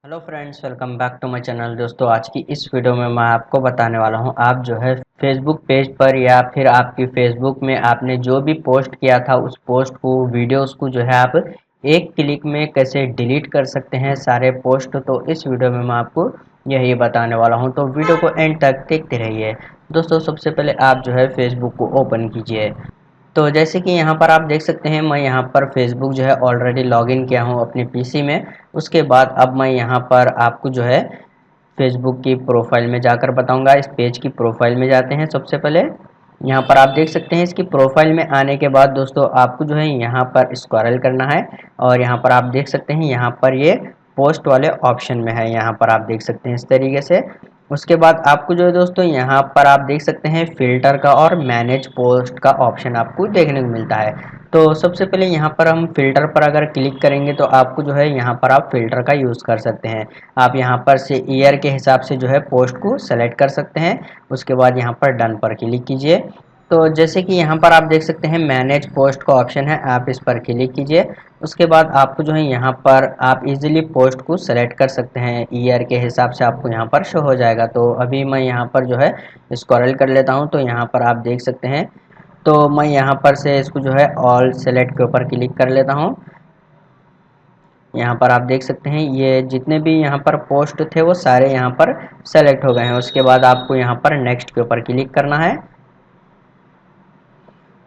Hello friends, welcome back to my channel. दोस्तों, आज की इस वीडियो में मैं आपको बताने वाला हूं, आप जो है फेसबुक पेज पर या फिर आपकी फेसबुक में आपने जो भी पोस्ट किया था उस पोस्ट को, वीडियोस को जो है आप एक क्लिक में कैसे डिलीट कर सकते हैं सारे पोस्ट। तो इस वीडियो में मैं आपको यही बताने वाला हूं, तो वीडियो को एंड तक देखते रहिए। दोस्तों, सबसे पहले आप जो है फेसबुक को ओपन कीजिए। तो जैसे कि यहाँ पर आप देख सकते हैं, मैं यहाँ पर फेसबुक जो है ऑलरेडी लॉगिन किया हूँ अपने पीसी में। उसके बाद अब मैं यहाँ पर आपको जो है फेसबुक की प्रोफाइल में जाकर बताऊंगा। इस पेज की प्रोफाइल में जाते हैं। सबसे पहले यहाँ पर आप देख सकते हैं, इसकी प्रोफाइल में आने के बाद दोस्तों आपको जो है यहाँ पर स्क्रॉल करना है और यहाँ पर आप देख सकते हैं, यहाँ पर ये पोस्ट वाले ऑप्शन में है। यहाँ पर आप देख सकते हैं इस तरीके से। उसके बाद आपको जो है दोस्तों, यहाँ पर आप देख सकते हैं फिल्टर का और मैनेज पोस्ट का ऑप्शन आपको देखने को मिलता है। तो सबसे पहले यहाँ पर हम फिल्टर पर अगर क्लिक करेंगे तो आपको जो है यहाँ पर आप फिल्टर का यूज़ कर सकते हैं। आप यहाँ पर से ईयर के हिसाब से जो है पोस्ट को सेलेक्ट कर सकते हैं। उसके बाद यहाँ पर डन पर क्लिक कीजिए। तो जैसे कि यहाँ पर आप देख सकते हैं मैनेज पोस्ट का ऑप्शन है, आप इस पर क्लिक कीजिए। उसके बाद आपको जो है यहाँ पर आप इजीली पोस्ट को सेलेक्ट कर सकते हैं, ईयर के हिसाब से आपको यहाँ पर शो हो जाएगा। तो अभी मैं यहाँ पर जो है स्क्रॉल कर लेता हूँ, तो यहाँ पर आप देख सकते हैं। तो मैं यहाँ पर से इसको जो है ऑल सेलेक्ट के ऊपर क्लिक कर लेता हूँ। यहाँ पर आप देख सकते हैं ये जितने भी यहाँ पर पोस्ट थे वो सारे यहाँ पर सेलेक्ट हो गए हैं। उसके बाद आपको यहाँ पर नेक्स्ट के ऊपर क्लिक करना है।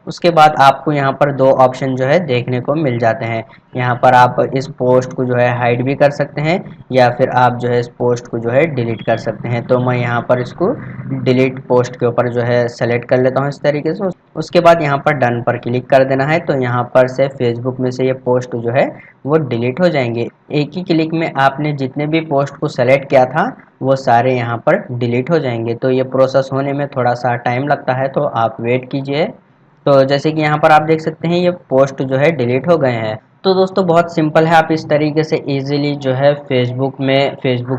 उसके बाद आपको यहाँ पर दो ऑप्शन जो है देखने को मिल जाते हैं। यहाँ पर आप इस पोस्ट को जो है हाइड भी कर सकते हैं या फिर आप जो है इस पोस्ट को जो है डिलीट कर सकते हैं। तो मैं यहाँ पर इसको डिलीट पोस्ट के ऊपर जो है सेलेक्ट कर लेता हूँ इस तरीके से। उसके बाद यहाँ पर डन पर क्लिक कर देना है। तो यहाँ पर से फेसबुक में से ये पोस्ट जो है वो डिलीट हो जाएंगे। एक ही क्लिक में आपने जितने भी पोस्ट को सेलेक्ट किया था वो सारे यहाँ पर डिलीट हो जाएंगे। तो ये प्रोसेस होने में थोड़ा सा टाइम लगता है, तो आप वेट कीजिए। तो जैसे कि यहाँ पर आप देख सकते हैं ये पोस्ट जो है डिलीट हो गए हैं। तो दोस्तों, बहुत सिंपल है, आप इस तरीके से इजीली जो है फेसबुक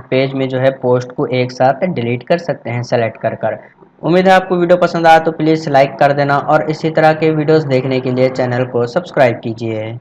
पेज में जो है पोस्ट को एक साथ डिलीट कर सकते हैं सेलेक्ट कर कर। उम्मीद है आपको वीडियो पसंद आया, तो प्लीज़ लाइक कर देना और इसी तरह के वीडियोस देखने के लिए चैनल को सब्सक्राइब कीजिए।